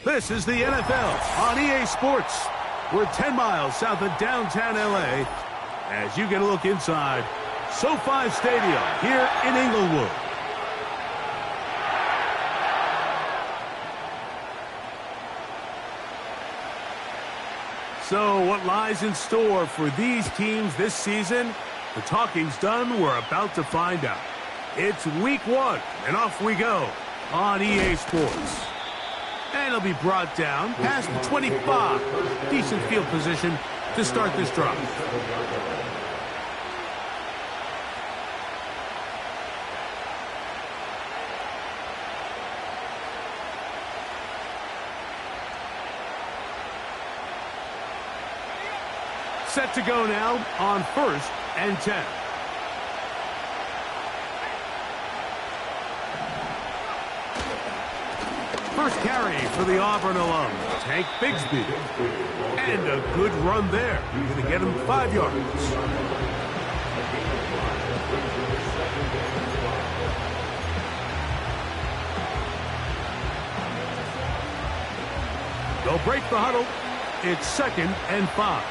This is the NFL on EA Sports. We're 10 miles south of downtown LA as you get a look inside SoFi Stadium here in Inglewood. So what lies in store for these teams this season? The talking's done. We're about to find out. It's week 1, and off we go on EA Sports. And it'll be brought down past the 25. Decent field position to start this drive. Set to go now on 1st and 10. First carry for the Auburn alum, Tank Bigsby. And a good run there. Going to get him 5 yards. They'll break the huddle. It's 2nd and 5.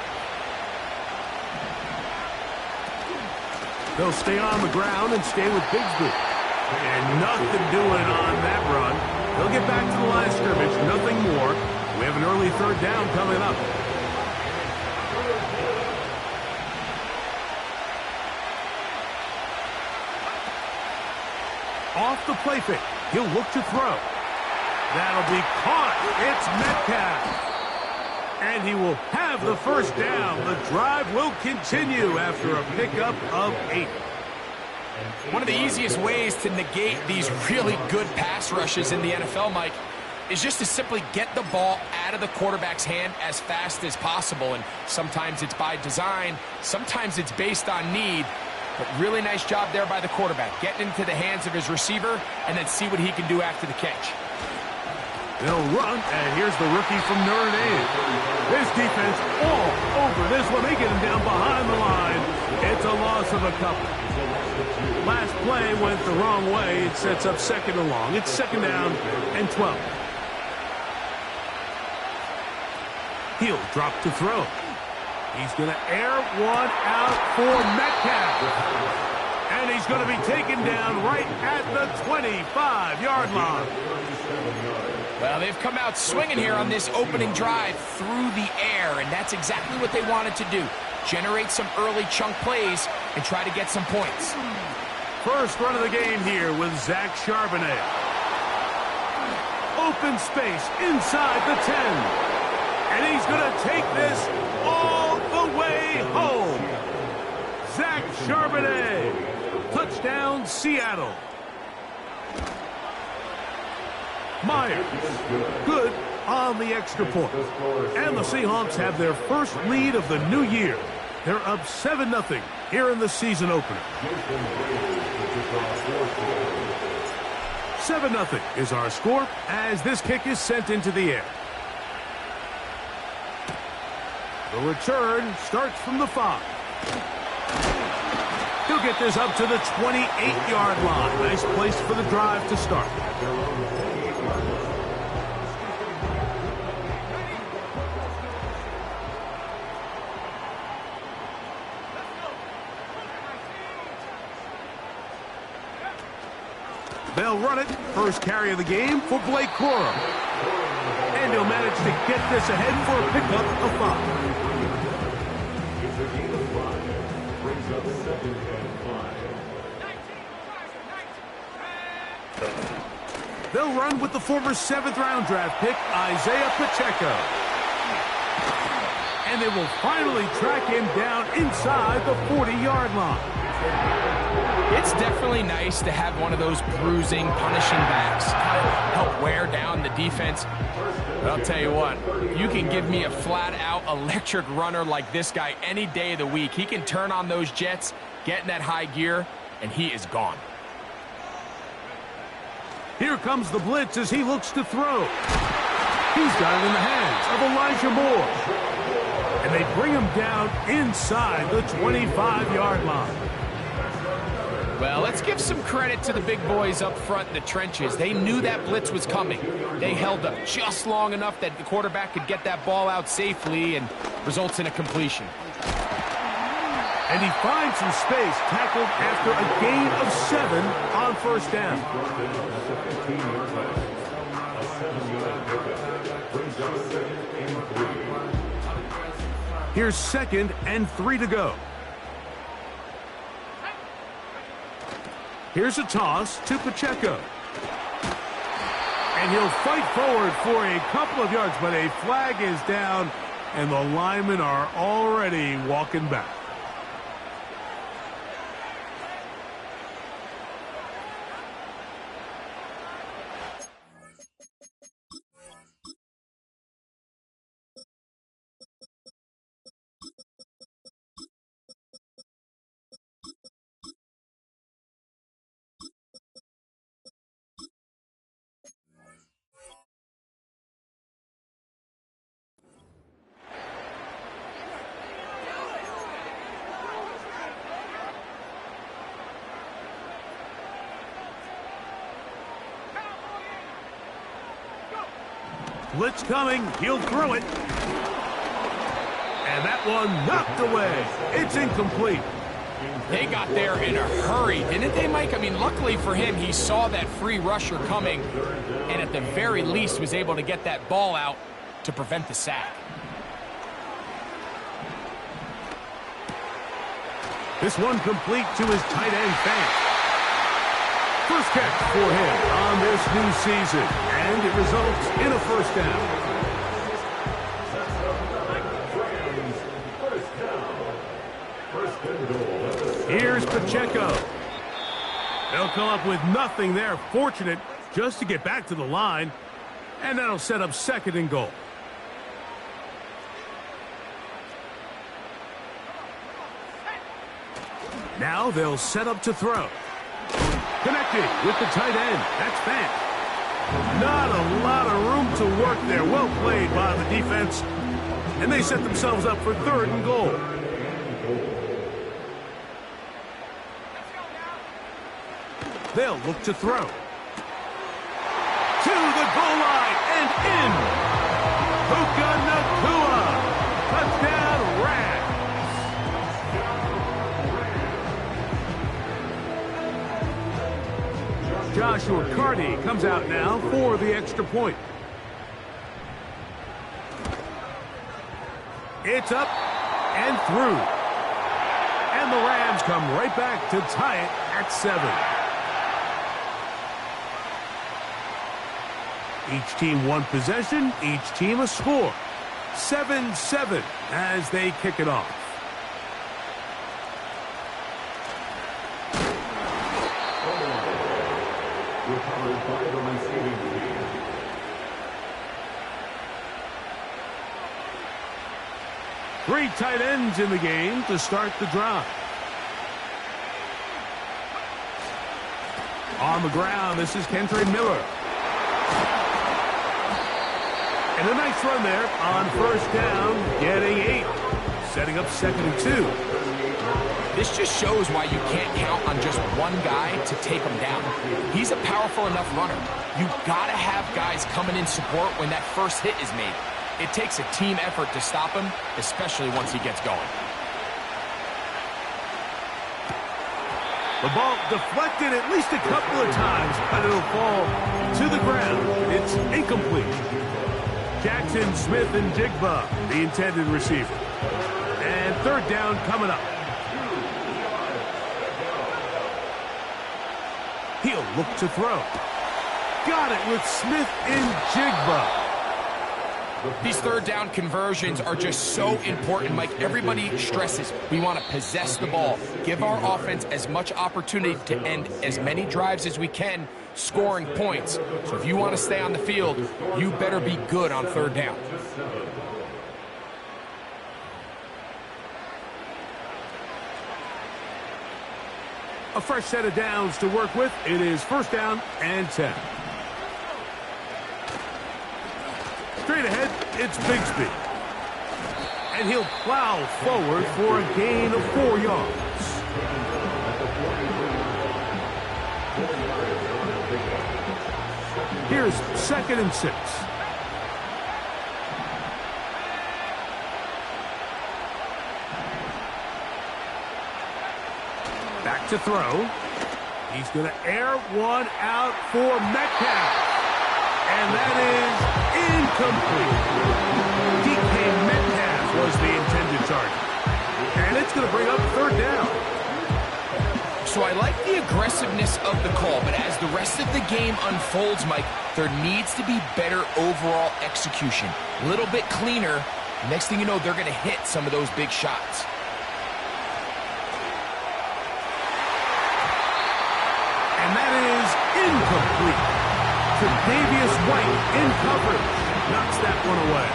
They'll stay on the ground and stay with Bigsby. And nothing doing on that run. They'll get back to the line of scrimmage, nothing more. We have an early 3rd down coming up. Off the play fake. He'll look to throw. That'll be caught. It's Metcalf. And he will have the 1st down. The drive will continue after a pickup of 8. One of the easiest ways to negate these really good pass rushes in the NFL, Mike, is just to simply get the ball out of the quarterback's hand as fast as possible. And sometimes it's by design, sometimes it's based on need. But really nice job there by the quarterback, getting into the hands of his receiver and then see what he can do after the catch. They'll run, and here's the rookie from Notre Dame. This defense all over this one. They get him down behind the line. It's a loss of a couple. Last play went the wrong way. It sets up 2nd and long. It's 2nd down and 12. He'll drop to throw. He's going to air one out for Metcalf. And he's going to be taken down right at the 25-yard line. Well, they've come out swinging here on this opening drive through the air, and that's exactly what they wanted to do. Generate some early chunk plays and try to get some points. First run of the game here with Zach Charbonnet. Open space inside the 10. And he's going to take this all the way home. Zach Charbonnet. Touchdown, Seattle. Myers, good on the extra point. And the Seahawks have their first lead of the new year. They're up 7-0 here in the season opener. 7-0 is our score as this kick is sent into the air. The return starts from the 5. He'll get this up to the 28-yard line. Nice place for the drive to start. They'll run it. First carry of the game for Blake Corum. And he'll manage to get this ahead for a pickup of 5. They'll run with the former 7th-round draft pick, Isaiah Pacheco. And they will finally track him down inside the 40-yard line. It's definitely nice to have one of those bruising, punishing backs help wear down the defense. But I'll tell you what, you can give me a flat-out electric runner like this guy any day of the week. He can turn on those jets, get in that high gear, and he is gone. Here comes the blitz as he looks to throw. He's got it in the hands of Elijah Moore. And they bring him down inside the 25-yard line. Well, let's give some credit to the big boys up front in the trenches. They knew that blitz was coming. They held up just long enough that the quarterback could get that ball out safely and results in a completion. And he finds some space, tackled after a gain of 7 on first down. Here's 2nd and 3 to go. Here's a toss to Pacheco. And he'll fight forward for a couple of yards, but a flag is down, and the linemen are already walking back. Blitz coming. He'll throw it. And that one knocked away. It's incomplete. They got there in a hurry, didn't they, Mike? I mean, luckily for him, he saw that free rusher coming and at the very least was able to get that ball out to prevent the sack. This one complete to his tight end, Fant. First catch for him on this new season, and it results in a first down. Here's Pacheco. They'll come up with nothing there. Fortunate just to get back to the line, and that'll set up 2nd and goal. Now they'll set up to throw. Connected with the tight end. That's Fant. Not a lot of room to work there. Well played by the defense. And they set themselves up for 3rd and goal. They'll look to throw. To the goal line and in. Puka Nacua. Touchdown, Rams. Joshua Carty comes out now for the extra point. It's up and through. And the Rams come right back to tie it at 7. Each team one possession, each team a score. 7-7 as they kick it off. Three tight ends in the game to start the drive. On the ground, this is Kentre Miller. And a nice run there on first down, getting 8. Setting up 2nd and 2. This just shows why you can't count on just one guy to take him down. He's a powerful enough runner. You've got to have guys coming in support when that first hit is made. It takes a team effort to stop him, especially once he gets going. The ball deflected at least a couple of times, but it'll fall to the ground. It's incomplete. Jackson, Smith, and Jigba, the intended receiver. And 3rd down coming up. He'll look to throw. Got it with Smith and Jigba. These 3rd down conversions are just so important, Mike. Everybody stresses we want to possess the ball, give our offense as much opportunity to end as many drives as we can, scoring points. So if you want to stay on the field, you better be good on 3rd down. A fresh set of downs to work with. It is 1st down and 10. Straight ahead, it's Bigsby. And he'll plow forward for a gain of 4 yards. Here's 2nd and 6. Back to throw. He's going to air one out for Metcalf. And that is incomplete. DK Metcalf was the intended target. And it's going to bring up 3rd down. So I like the aggressiveness of the call, but as the rest of the game unfolds, Mike, there needs to be better overall execution. A little bit cleaner. Next thing you know, they're going to hit some of those big shots. And that is incomplete. Tre'Davious White in coverage. Knocks that one away.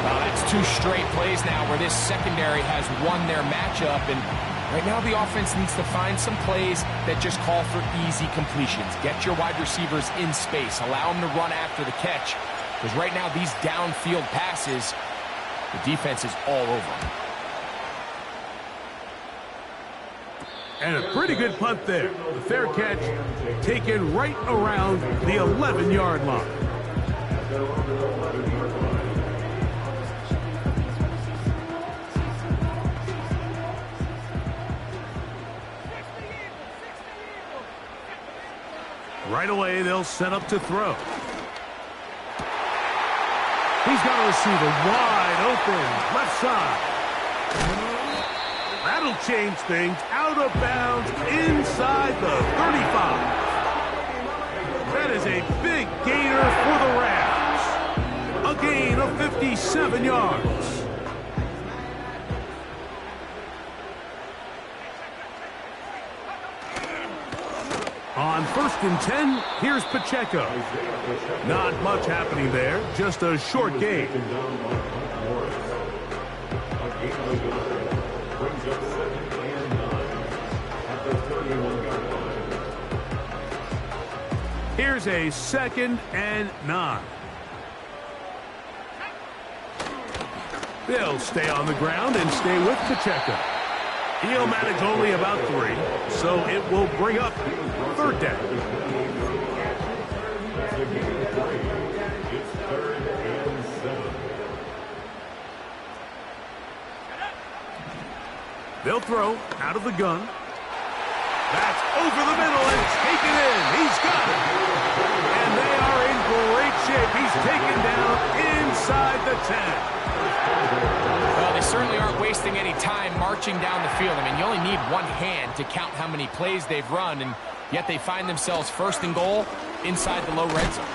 Well, that's 2 straight plays now where this secondary has won their matchup. And right now the offense needs to find some plays that just call for easy completions. Get your wide receivers in space. Allow them to run after the catch. Because right now these downfield passes, the defense is all over them. And a pretty good punt there. The fair catch taken right around the 11-yard line. Right away, they'll set up to throw. He's got a receiver wide open, left side. That'll change things. Out of bounds inside the 35. That is a big gainer for the Rams. A gain of 57 yards. On 1st and 10, here's Pacheco. Not much happening there, just a short gain. Here's a 2nd and 9. They'll stay on the ground and stay with Pacheco. He'll manage only about 3, so it will bring up 3rd down. They'll throw out of the gun. That's over the middle and taken in. He's got it. And they are in great shape. He's taken down inside the 10. Well, they certainly aren't wasting any time marching down the field. I mean, you only need one hand to count how many plays they've run, and yet they find themselves 1st and goal inside the low red zone.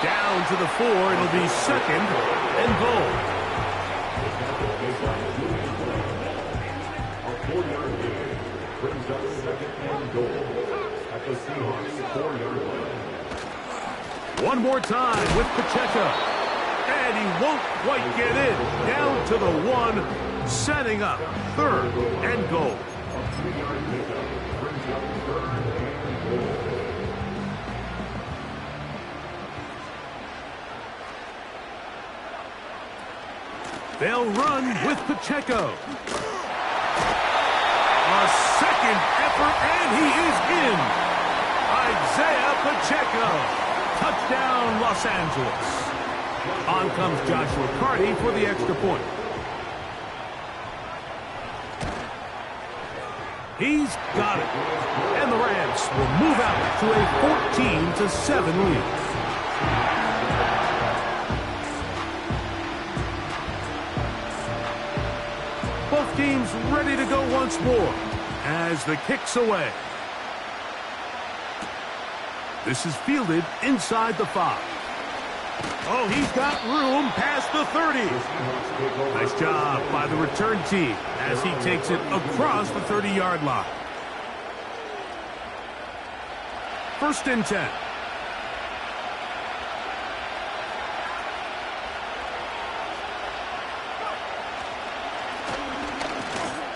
Down to the 4. It'll be 2nd and goal. One more time with Pacheco. And he won't quite get in. Down to the 1, setting up 3rd and goal. They'll run with Pacheco. A 2nd effort, and he is in. Isaiah Pacheco. Touchdown, Los Angeles. On comes Joshua Carty for the extra point. He's got it. And the Rams will move out to a 14-7 lead. Both teams ready to go once more as the kick's away. This is fielded inside the 5. Oh, he's got room past the 30. Nice job by the return team as he takes it across the 30-yard line. 1st and 10.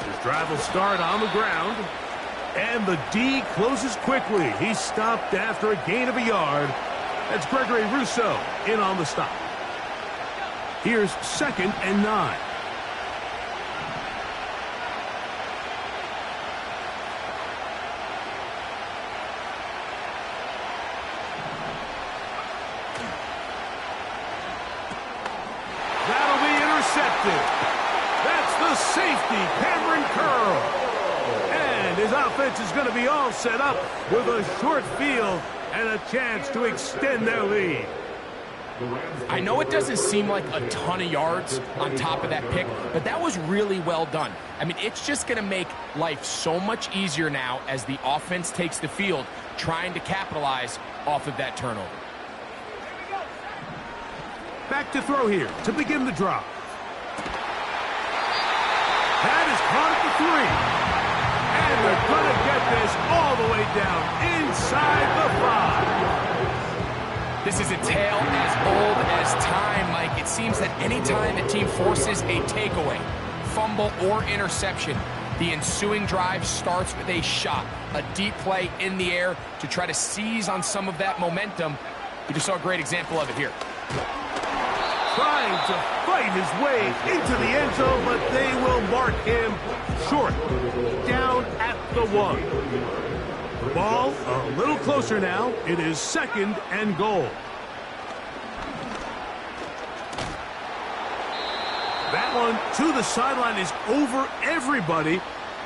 His drive will start on the ground. And the D closes quickly. He's stopped after a gain of a yard. That's Gregory Rousseau in on the stop. Here's 2nd and 9. intercepted. That's the safety, Cameron Curl. And his offense is going to be all set up with a short field and a chance to extend their lead. I know it doesn't seem like a ton of yards on top of that pick, but that was really well done. I mean, it's just going to make life so much easier now as the offense takes the field, trying to capitalize off of that turnover. Back to throw here to begin the drive. That is caught at the 3. And they're going to get this all the way down inside the 5. This is a tale as old as time, Mike. It seems that anytime the team forces a takeaway, fumble, or interception, the ensuing drive starts with a shot, a deep play in the air to try to seize on some of that momentum. We just saw a great example of it here. Trying to fight his way into the end zone, but they will mark him short, down at the 1. Ball a little closer now. It is 2nd and goal. That one to the sideline is over everybody,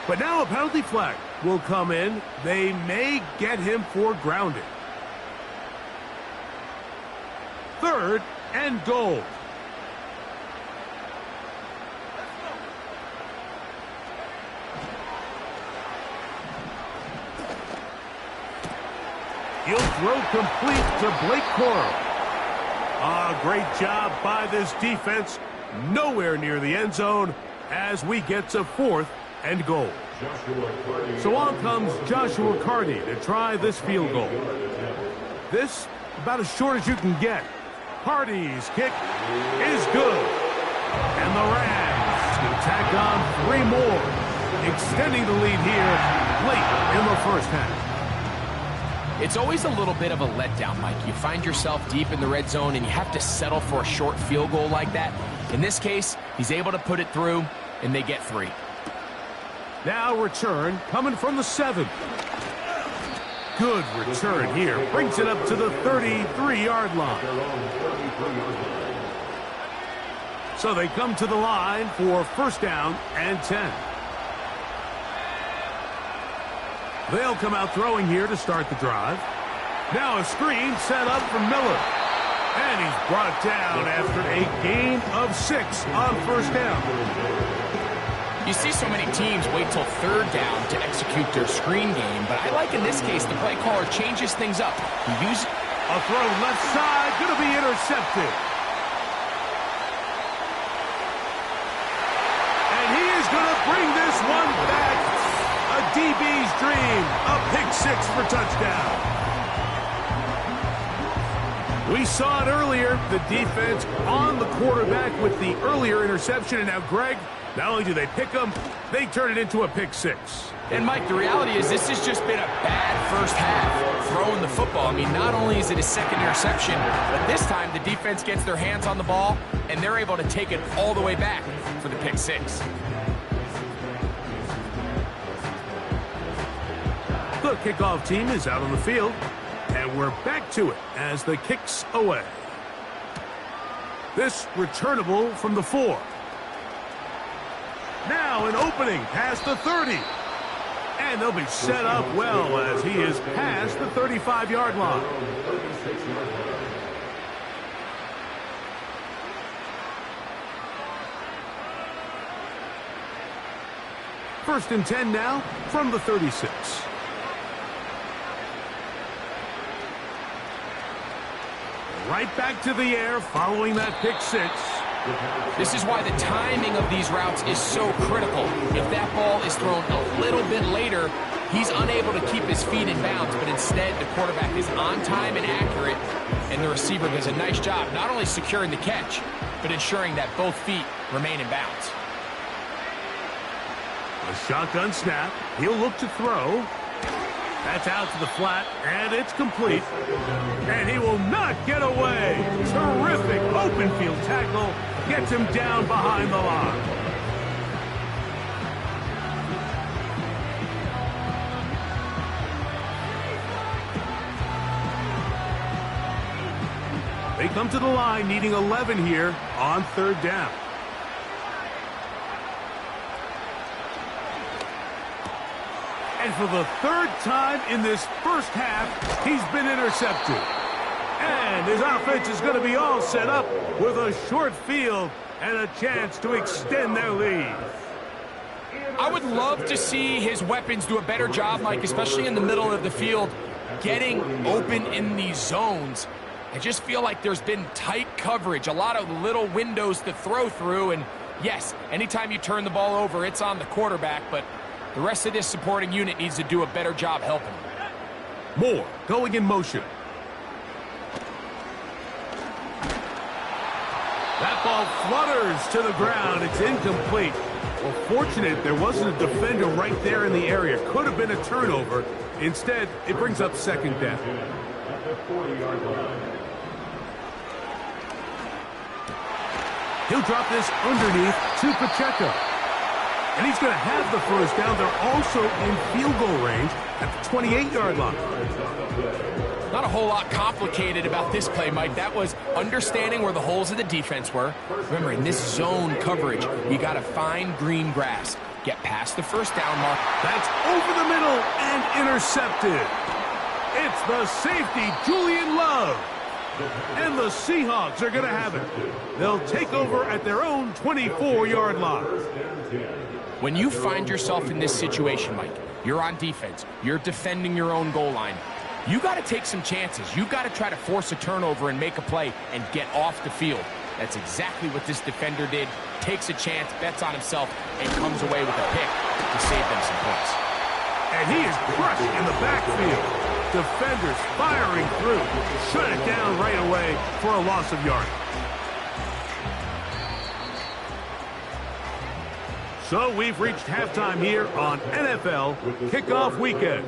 but now a penalty flag will come in. They may get him for grounding. 3rd and goal. He'll throw complete to Blake Coral. Great job by this defense. Nowhere near the end zone as we get to 4th and goal. So on comes Joshua Carty to try this field goal. This about as short as you can get. Carty's kick is good. And the Rams can tack on 3 more, extending the lead here late in the first half. It's always a little bit of a letdown, Mike. You find yourself deep in the red zone and you have to settle for a short field goal like that. In this case, he's able to put it through, and they get 3. Now return coming from the 7. Good return here. Brings it up to the 33-yard line. So they come to the line for 1st down and 10. They'll come out throwing here to start the drive. Now a screen set up for Miller. And he's brought down after a gain of 6 on 1st down. You see so many teams wait till 3rd down to execute their screen game, but I like in this case the play caller changes things up. He uses a throw left side, going to be intercepted. And he is going to bring this one back. A DB's dream, a pick 6 for touchdown. We saw it earlier, the defense on the quarterback with the earlier interception, and now Greg, not only do they pick him, they turn it into a pick 6. And Mike, the reality is this has just been a bad first half throwing the football. I mean, not only is it a 2nd interception, but this time the defense gets their hands on the ball, and they're able to take it all the way back for the pick 6. The kickoff team is out on the field, and we're back to it as the kick's away. This returnable from the 4. Now an opening past the 30. And they'll be set up well as he is past the 35-yard line. First and 10 now from the 36. Right back to the air following that pick 6. This is why the timing of these routes is so critical. If that ball is thrown a little bit later, he's unable to keep his feet in bounds, but instead the quarterback is on time and accurate, and the receiver does a nice job not only securing the catch, but ensuring that both feet remain in bounds. A shotgun snap. He'll look to throw. That's out to the flat, and it's complete. And he will not get away. Terrific open field tackle. Gets him down behind the line. They come to the line needing 11 here on 3rd down. And for the third time in this first half, he's been intercepted. And his offense is going to be all set up with a short field and a chance to extend their lead. I would love to see his weapons do a better job, Mike, especially in the middle of the field, getting open in these zones. I just feel like there's been tight coverage, a lot of little windows to throw through, and yes, anytime you turn the ball over, it's on the quarterback, but the rest of this supporting unit needs to do a better job helping him. Moore going in motion. That ball flutters to the ground. It's incomplete. Well, fortunate there wasn't a defender right there in the area. Could have been a turnover. Instead, it brings up second down. He'll drop this underneath to Pacheco. And he's going to have the first down. They're also in field goal range at the 28-yard line. Not a whole lot complicated about this play, Mike. That was understanding where the holes of the defense were. Remember, in this zone coverage, you got to find green grass. Get past the first down mark. That's over the middle and intercepted. It's the safety, Julian Love. And the Seahawks are going to have it. They'll take over at their own 24-yard line. When you find yourself in this situation, Mike, you're on defense, you're defending your own goal line, you got to take some chances. You got to try to force a turnover and make a play and get off the field. That's exactly what this defender did. Takes a chance, bets on himself, and comes away with a pick to save them some points. And he is crushed in the backfield. Defenders firing through. Shut it down right away for a loss of yardage. So we've reached halftime here on NFL Kickoff Weekend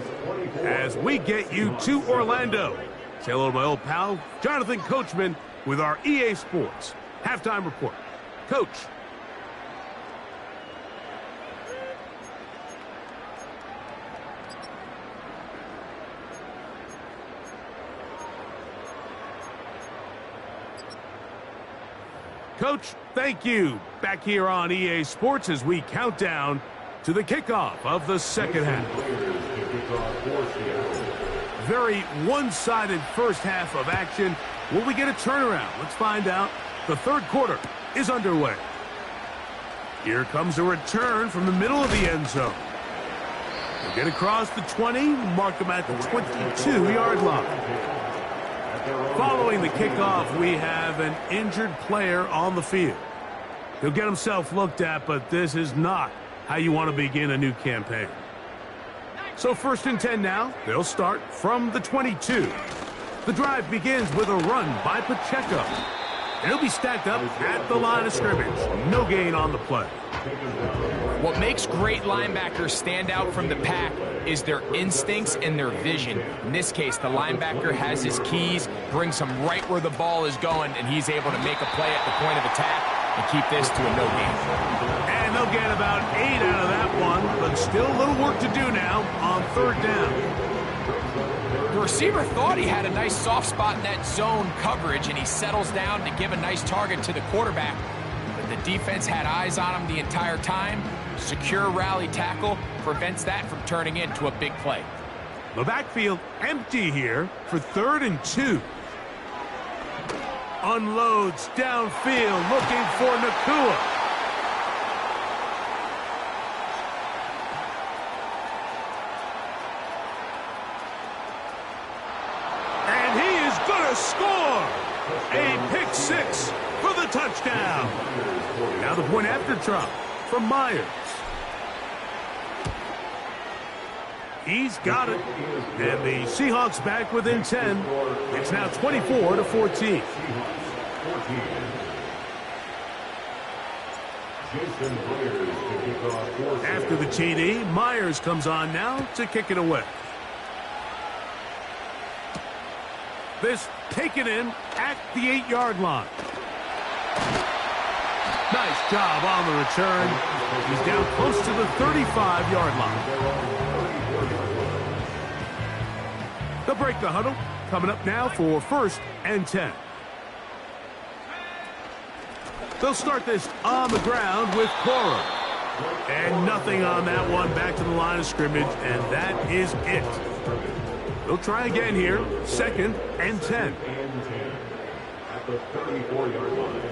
as we get you to Orlando. Say hello to my old pal, Jonathan Coachman, with our EA Sports Halftime Report. Coach. Coach, thank you. Back here on EA Sports as we count down to the kickoff of the second half. Very one-sided first half of action. Will we get a turnaround? Let's find out. The third quarter is underway. Here comes a return from the middle of the end zone. They'll get across the 20, mark them at the 22-yard line. Following the kickoff, we have an injured player on the field. He'll get himself looked at, but this is not how you want to begin a new campaign. So 1st and 10 now. They'll start from the 22. The drive begins with a run by Pacheco. And he'll be stacked up at the line of scrimmage. No gain on the play. What makes great linebackers stand out from the pack is their instincts and their vision. In this case, the linebacker has his keys, brings him right where the ball is going, and he's able to make a play at the point of attack and keep this to a no gain. And they'll get about 8 out of that one, but still a little work to do now on 3rd down. The receiver thought he had a nice soft spot in that zone coverage, and he settles down to give a nice target to the quarterback. But the defense had eyes on him the entire time. Secure rally tackle prevents that from turning into a big play. The backfield empty here for 3rd and 2. Unloads downfield looking for Nakua. And he is going to score. A pick 6 for the touchdown. Now the point after drop from Myers. He's got it. And the Seahawks back within 10. It's now 24-14. After the TD, Myers comes on now to kick it away. This taken in at the 8-yard line. Nice job on the return. He's down close to the 35-yard line. They'll break the huddle. Coming up now for 1st and 10. They'll start this on the ground with Cora. And nothing on that one. Back to the line of scrimmage, and that is it. They'll try again here. 2nd and 10. At the 34-yard line.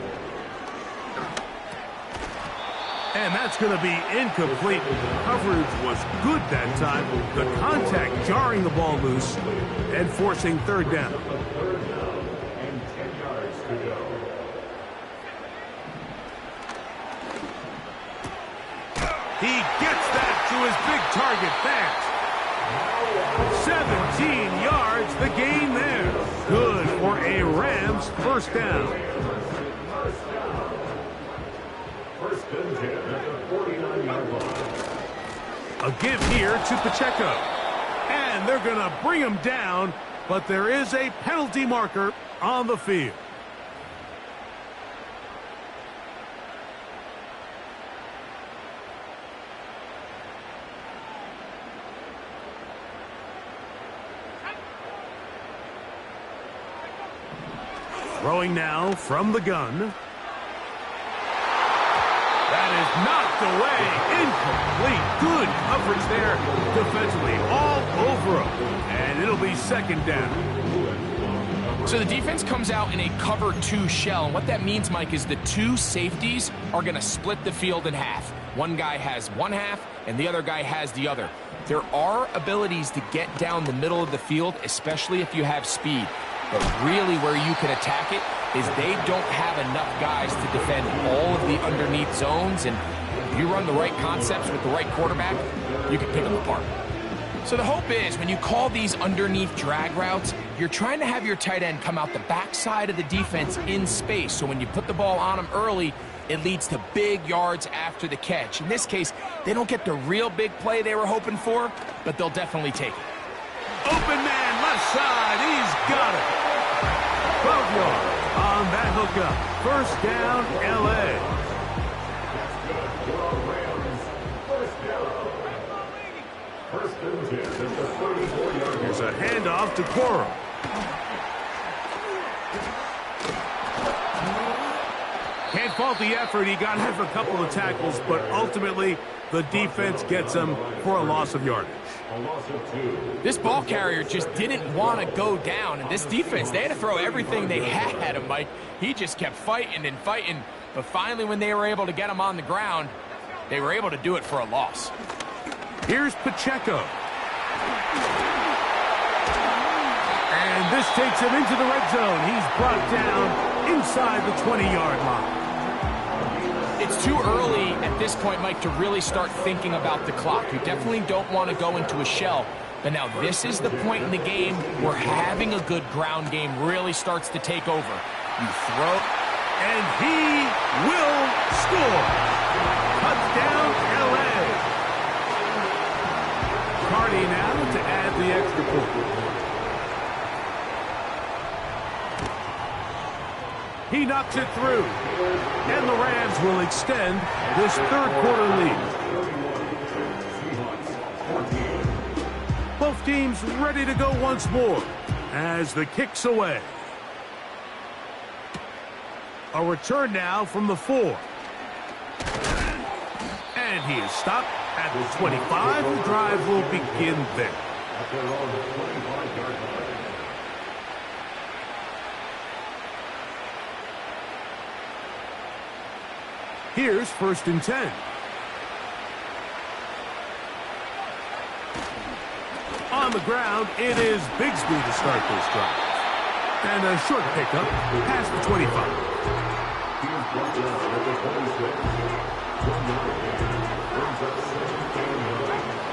And that's going to be incomplete. Coverage was good that time. The contact jarring the ball loose and forcing 3rd down. And 10 yards to go. He gets that to his big target fast. 17 yards, the gain there. Good for a Rams 1st down. First and 10 at the 49-yard line. A give here to Pacheco. And they're going to bring him down, but there is a penalty marker on the field. Throwing now from the gun. That is knocked away. Incomplete. Good coverage there defensively. All over him. And it'll be 2nd down. So the defense comes out in a cover 2 shell. And what that means, Mike, is the 2 safeties are going to split the field in half. One guy has one half, and the other guy has the other. There are abilities to get down the middle of the field, especially if you have speed. But really where you can attack it is they don't have enough guys to defend all of the underneath zones. And if you run the right concepts with the right quarterback, you can pick them apart. So the hope is when you call these underneath drag routes, you're trying to have your tight end come out the backside of the defense in space. So when you put the ball on him early, it leads to big yards after the catch. In this case, they don't get the real big play they were hoping for, but they'll definitely take it. Open man, left side. He's got it. 12 yards on that hookup. 1st down, L.A. First and 10 at the 34-yard line. Here's a handoff to Coro. Can't fault the effort. He got hit for a couple of tackles, but ultimately the defense gets him for a loss of yardage. A loss of 2. This ball carrier just didn't want to go down. And this defense, they had to throw everything they had at him, Mike. He just kept fighting and fighting. But finally, when they were able to get him on the ground, they were able to do it for a loss. Here's Pacheco. And this takes him into the red zone. He's brought down inside the 20-yard line. It's too early at this point, Mike, to really start thinking about the clock. You definitely don't want to go into a shell. But now this is the point in the game where having a good ground game really starts to take over. You throw, and he will score. Touchdown, L.A. Cardi now to add the extra point. He knocks it through, and the Rams will extend this 3rd quarter lead. Both teams ready to go once more as the kick's away. A return now from the 4. And he is stopped at the 25. The drive will begin there. At their own 25-yard line. Here's 1st and 10. On the ground, it is Bigsby to start this drive. And a short pickup past the 25. He's brought down at the 26. 1 yard gain. Brings up 2nd and 9.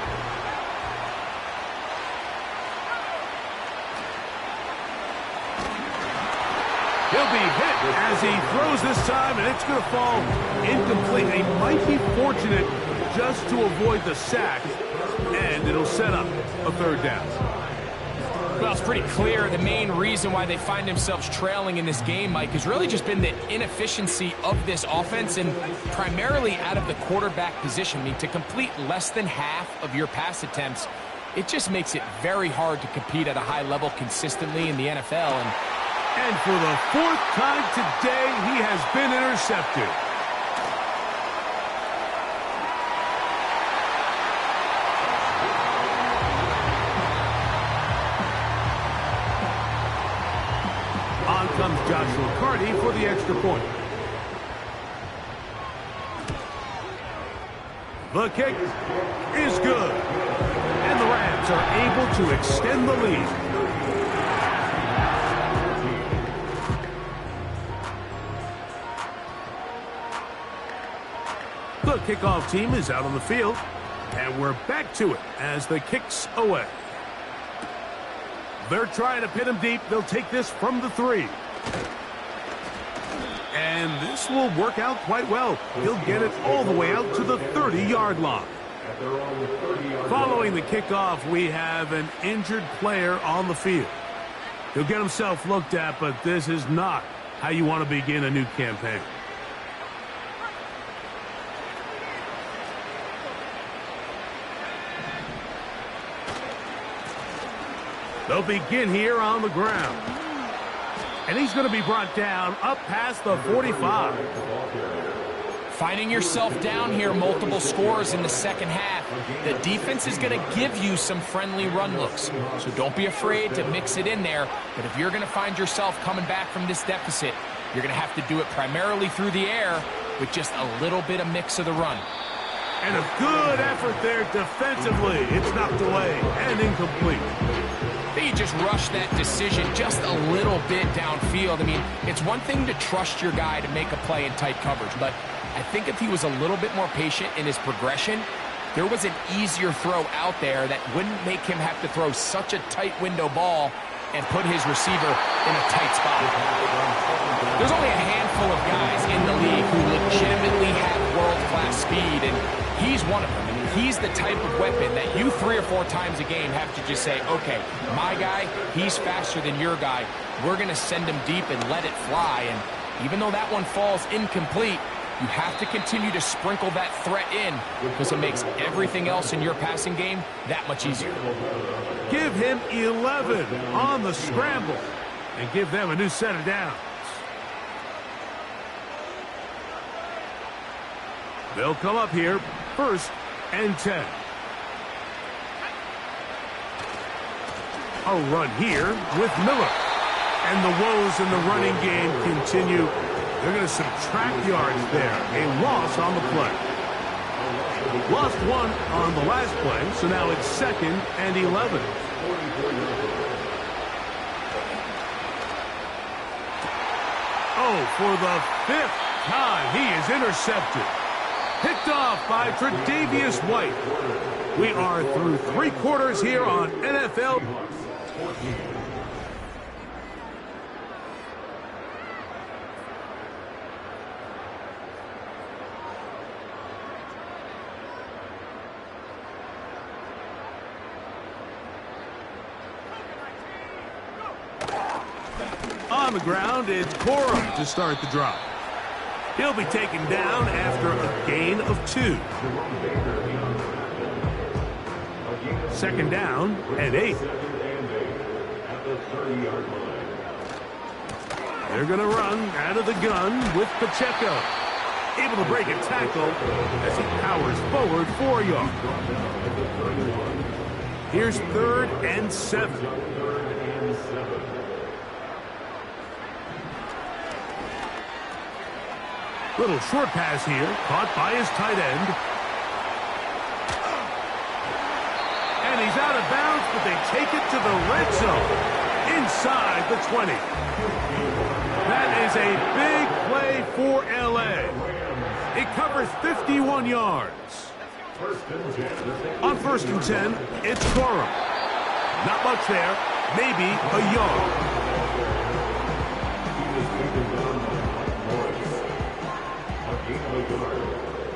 He'll be hit as he throws this time, and it's going to fall incomplete. He might be fortunate just to avoid the sack, and it'll set up a 3rd down. Well, it's pretty clear the main reason why they find themselves trailing in this game, Mike, has really just been the inefficiency of this offense and primarily out of the quarterback position. I mean, to complete less than half of your pass attempts, it just makes it very hard to compete at a high level consistently in the NFL. And for the 4th time today, he has been intercepted. comes Joshua Carty for the extra point. The kick is good. And the Rams are able to extend the lead. The kickoff team is out on the field. And we're back to it as the kick's away. They're trying to pin him deep. They'll take this from the 3. And this will work out quite well. He'll get it all the way out to the 30-yard line. Following the kickoff, we have an injured player on the field. He'll get himself looked at, but this is not how you want to begin a new campaign. They'll begin here on the ground. And he's going to be brought down up past the 45. Finding yourself down here multiple scores in the second half, the defense is going to give you some friendly run looks. So don't be afraid to mix it in there. But if you're going to find yourself coming back from this deficit, you're going to have to do it primarily through the air with just a little bit of mix of the run. And a good effort there defensively. It's knocked away and incomplete. They just rushed that decision just a little bit downfield. I mean, it's one thing to trust your guy to make a play in tight coverage, but I think if he was a little bit more patient in his progression, there was an easier throw out there that wouldn't make him have to throw such a tight window ball and put his receiver in a tight spot. There's only a handful of guys in the league who legitimately have world-class speed, and he's one of them. He's the type of weapon that you 3 or 4 times a game have to just say, okay, my guy, he's faster than your guy. We're going to send him deep and let it fly. And even though that one falls incomplete, you have to continue to sprinkle that threat in because it makes everything else in your passing game that much easier. Give him 11 on the scramble and give them a new set of downs. They'll come up here first and 10. A run here with Miller. And the woes in the running game continue. They're going to subtract yards there. A loss on the play. Lost 1 on the last play, so now it's 2nd and 11. Oh, for the 5th time, he is intercepted. Picked off by Tre'Davious White. We are through 3 quarters here on NFL. On the ground, it's Corum to start the drive. He'll be taken down after a gain of 2. 2nd down and 8. They're going to run out of the gun with Pacheco. Able to break a tackle as he powers forward 4 yards. Here's 3rd and 7. Little short pass here, caught by his tight end. And he's out of bounds, but they take it to the red zone, inside the 20. That is a big play for L.A. It covers 51 yards. On 1st and 10, it's Corum. Not much there, maybe a yard.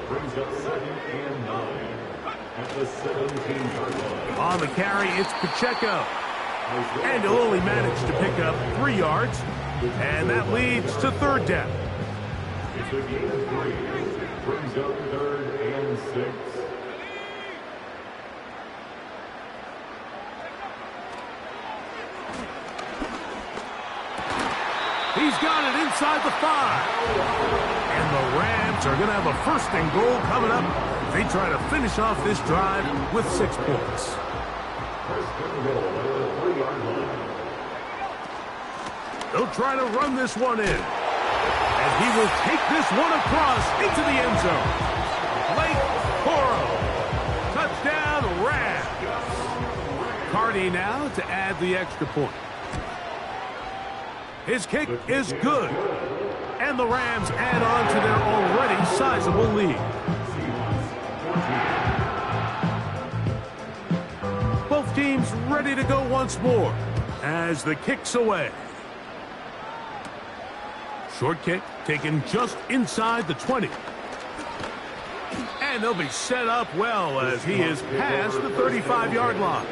Brings up 2nd and 9 at the 17-yard line. On the carry, it's Pacheco. And he'll only manage to pick up 3 yards. And that leads to 3rd down. It's a gain of 3. Brings up 3rd and 6. He's got it inside the 5. And the Rams are going to have a 1st and goal coming up. They try to finish off this drive with 6 points. 1st and goal at the 3-yard line. They'll try to run this one in. And he will take this one across into the end zone. Blake Coro. Touchdown, Rams. Cardi now to add the extra point. His kick is good. And the Rams add on to their already sizable lead. Both teams ready to go once more as the kick's away. Short kick taken just inside the 20. And they'll be set up well as he is past the 35-yard line.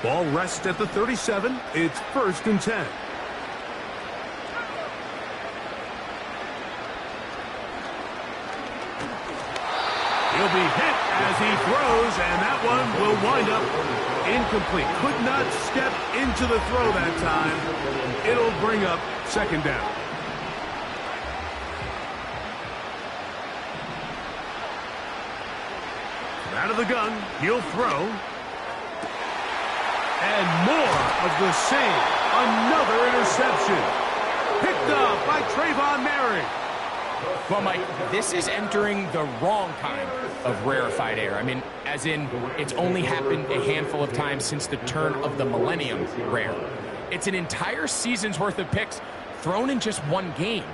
Ball rests at the 37. It's 1st and 10. He'll be hit as he throws, and that one will wind up incomplete. Could not step into the throw that time. It'll bring up 2nd down. Out of the gun, he'll throw. And more of the same. Another interception. Picked up by Trayvon Merrick. Well, Mike, this is entering the wrong kind of rarefied air. I mean, as in, it's only happened a handful of times since the turn of the millennium rare. It's an entire season's worth of picks thrown in just one game.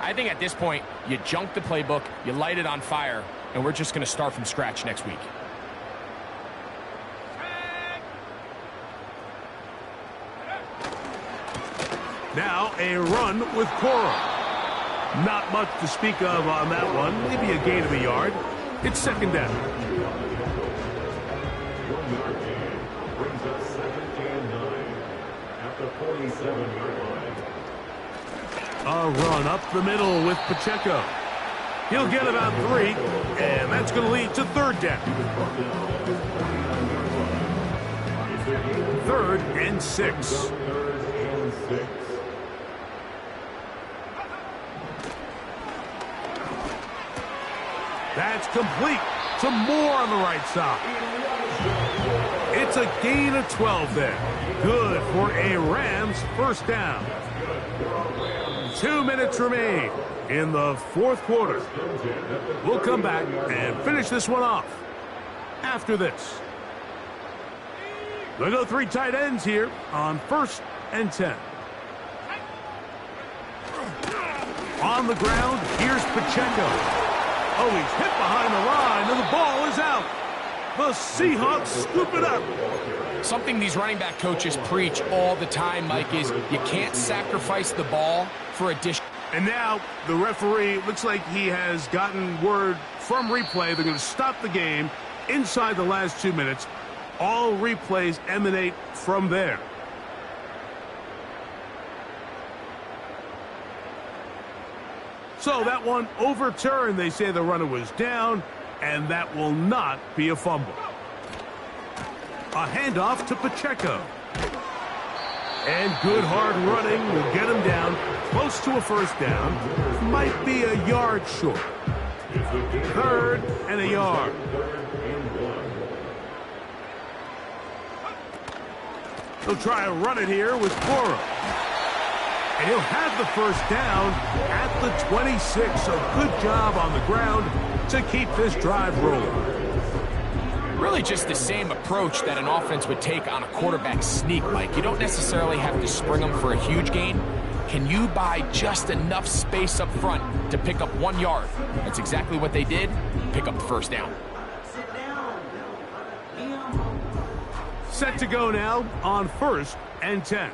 I think at this point, you junk the playbook, you light it on fire, and we're just going to start from scratch next week. Now a run with Coro. Not much to speak of on that one. Maybe a gain of a yard. It's 2nd down. 1 yard gain brings us 2nd and 9 at the 47-yard line. A run up the middle with Pacheco. He'll get about 3, and that's going to lead to 3rd down. 3rd and 6. 3rd and 6. That's complete to Moore on the right side. It's a gain of 12 there. Good for a Rams 1st down. 2 minutes remain in the 4th quarter. We'll come back and finish this one off after this. They'll go 3 tight ends here on 1st and 10. On the ground, here's Pacheco. Oh, he's hit behind the line, and the ball is out. The Seahawks scoop it up. Something these running back coaches preach all the time, Mike, is you can't sacrifice the ball for a dish. And now the referee looks like he has gotten word from replay. They're going to stop the game inside the last 2 minutes. All replays emanate from there. So that one overturned. They say the runner was down, and that will not be a fumble. A handoff to Pacheco. And good hard running will get him down close to a 1st down. Might be a yard short. 3rd and a yard. He'll try to run it here with Coro. And he'll have the 1st down at the 26. So good job on the ground to keep this drive rolling. Really just the same approach that an offense would take on a quarterback sneak, Mike. You don't necessarily have to spring them for a huge gain. Can you buy just enough space up front to pick up 1 yard? That's exactly what they did. Pick up the 1st down. Set to go now on 1st and 10.